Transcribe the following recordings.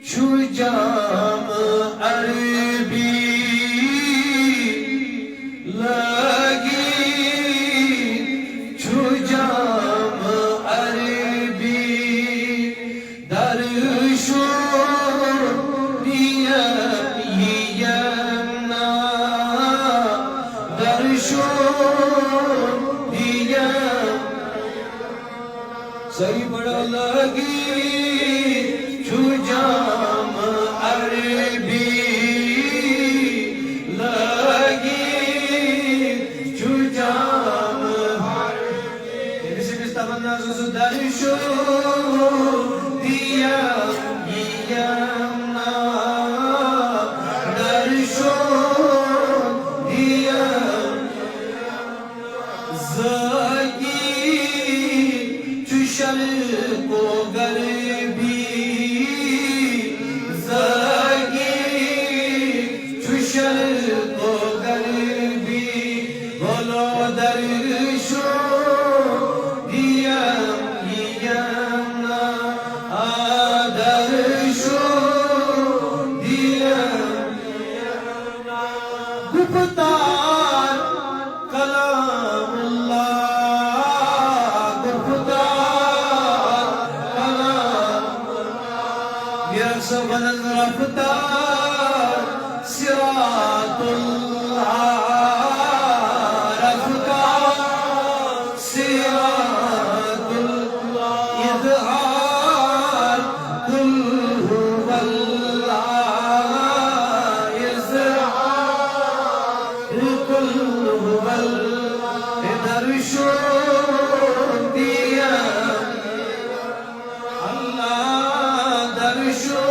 Şucam Arabi lagi şucam Arabi darşu diye yiyana darşu diye सही बड़ा लगी छुजाम अरबी लगी छुजाम अरबी तमन्ना सुदर्शो दिया यमना दर्शो दिया को गरीबी ज़गी चुशल को गरीबी बोलो दर्शो दिया यमना आदर्शो दिया गुप्तार कलामुल्लाह सबल रफ्तार सिरातुल्लाह रफ्तार सिरातुल्लाह इज़हार कुल हुवल्लाह इज़हार कुल हुवल्लाह दर्शो दिया अल्लाह दर्शो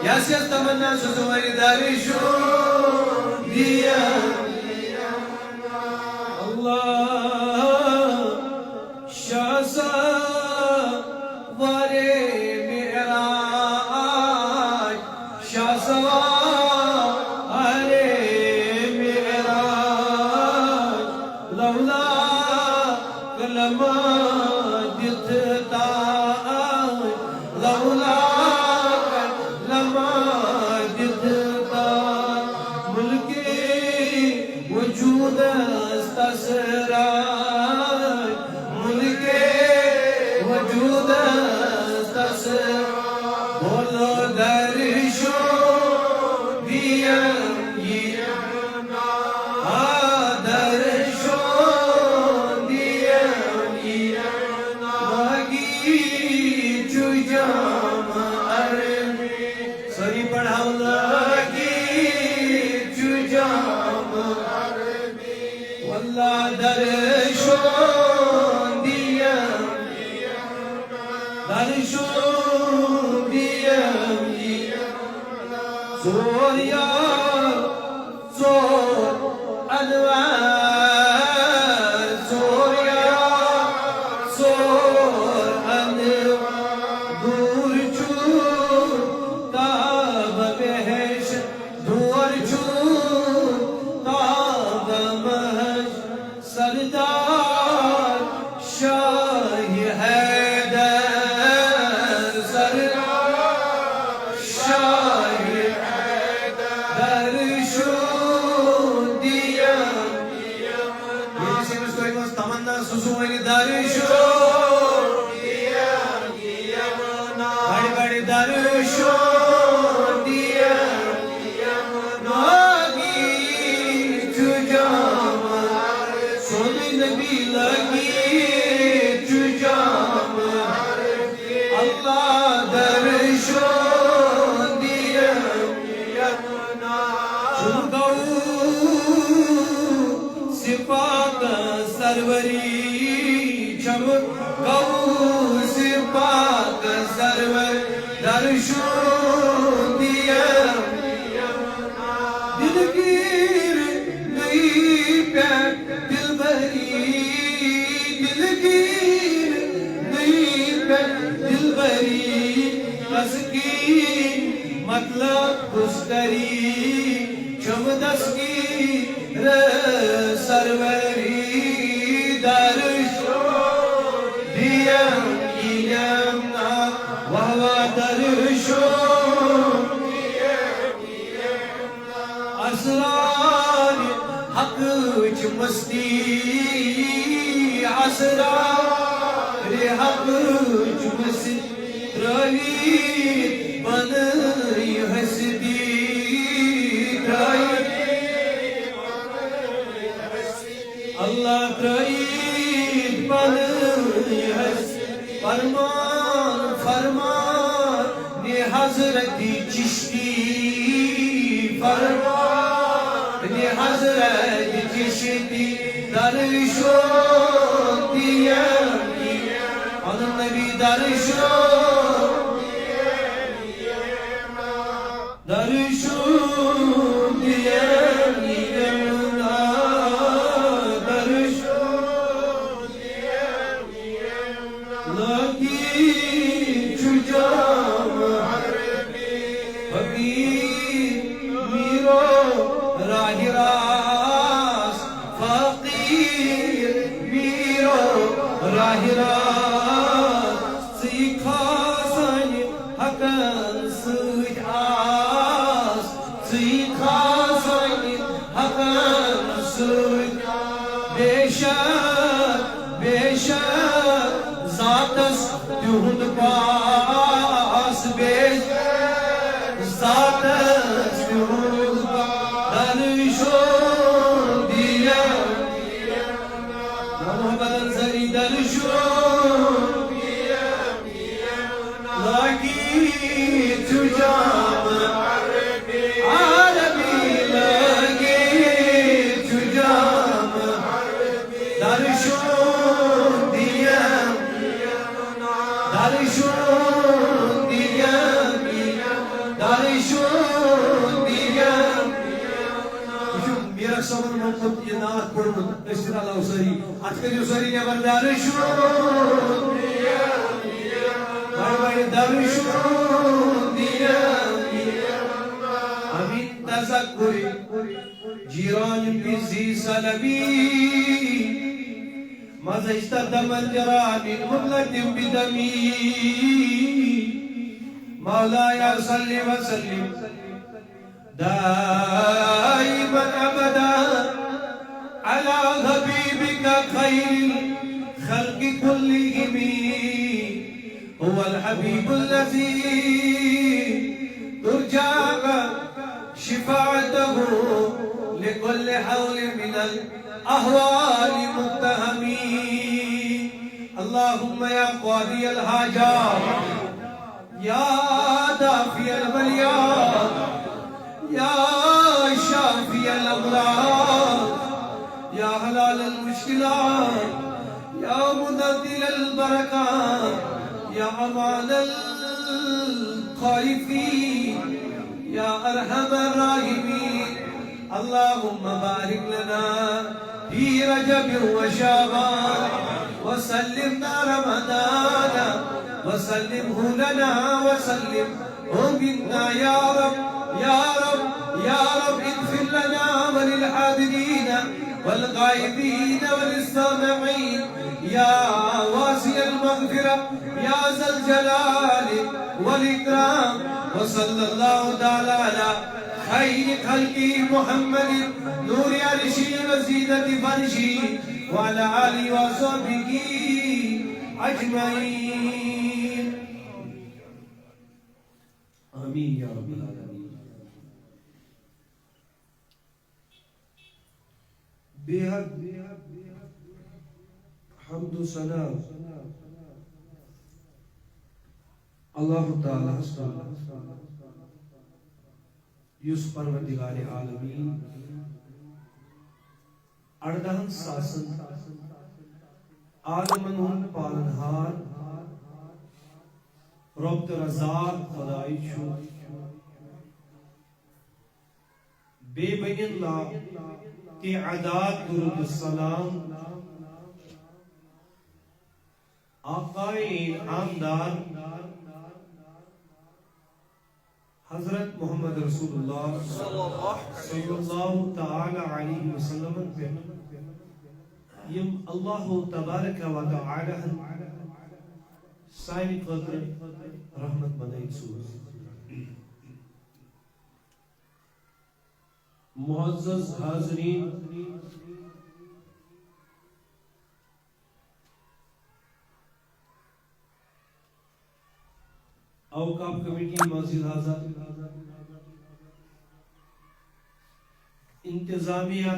Yes, tamanna suzuri darishu diya Allah şasa vare mi'raj şasa vare mi'raj lawla kalama dithta lawla बोलो दर्शो दिया यमना दर्शो दिया यमना लगी चुजाम अरबी सही पढ़ाओ लगी चुजाम अरबी वल्लाह दर्शो दिया दर्शो Zoria, Zor, Anwar, Zoria, Zor, Anwar, Durchu, Tab Behesh, Durchu, Tab Mahash, Sardar, Shahi Haidar, Sardar, Shahi सुसुमनी दर्शो दिया यमना बड़े बड़े दर्शो दिया यमना लगी चुजाम सोनी नबी लगी चुजाम अल्लाह दर्शो दिया यमना चुमगाऊ सिफात सरवरी गौ से पाक सरवर दर्शो दिया दिलगीर नहीं प्यार दिल भर की मतलब पुस्तरी चमदस की सरवरी दर्शो दियम कियमना वहवा दर्शो असरार हक मस्ती असरार हक मस्ती रही बन हसदी अल्लाह त्रयी बन फरमान फरमान ने हजरती चिश्ती फरमान ने हजरती चिश्ती दर्शो दिया और नबी दर्शो दर्शो दिया جيران بزي سلبي ماذا اشتدم الجرى من مبلة بدمي مولاي صل وسلم دائما ابدا على حبيبك خير الخلق كلهم هو الحبيب الذي ترجى شفاعته لكل حول من الأهوال متهمين اللهم يا قاضي الحاجات يا دافي البليات يا شافي الأمراض يا حلال المشكلات يا مدبر البركات يا أمان الخائفين يا أرحم الراحمين اللهم بارك لنا في رجب وشعبان وسلمنا رمضان وسلمه لنا وسلمه منا يا رب يا رب يا رب اغفر لنا وللحاضرين والغائبين وللسامعين يا واسع المغفرة يا ذا الجلال والإكرام وصلى الله تعالى على خير خلق محمد نور عرشه وزينة فرشه وعلى آله وصحبه أجمعين آمين يا رب العالمين बेहद हम्द सना अल्लाह ताला युस परवरदिगार आलमीन अर्दहन सासन आलमन पालनहार रब्त रज़ाक खुदाई छु बेबयन ला के अदाद दुरूद सलाम आकाए आमदार हजरत मोहम्मद रसूलुल्लाह सल्लल्लाहु तआला अलैहि वसल्लम पे यम अल्लाह तबारक व तआला साइन खतर रहमत बनाई सूर मुअज़्ज़ज़ हाज़रीन औकाफ कमेटी मस्जिद हाजा इंतजामिया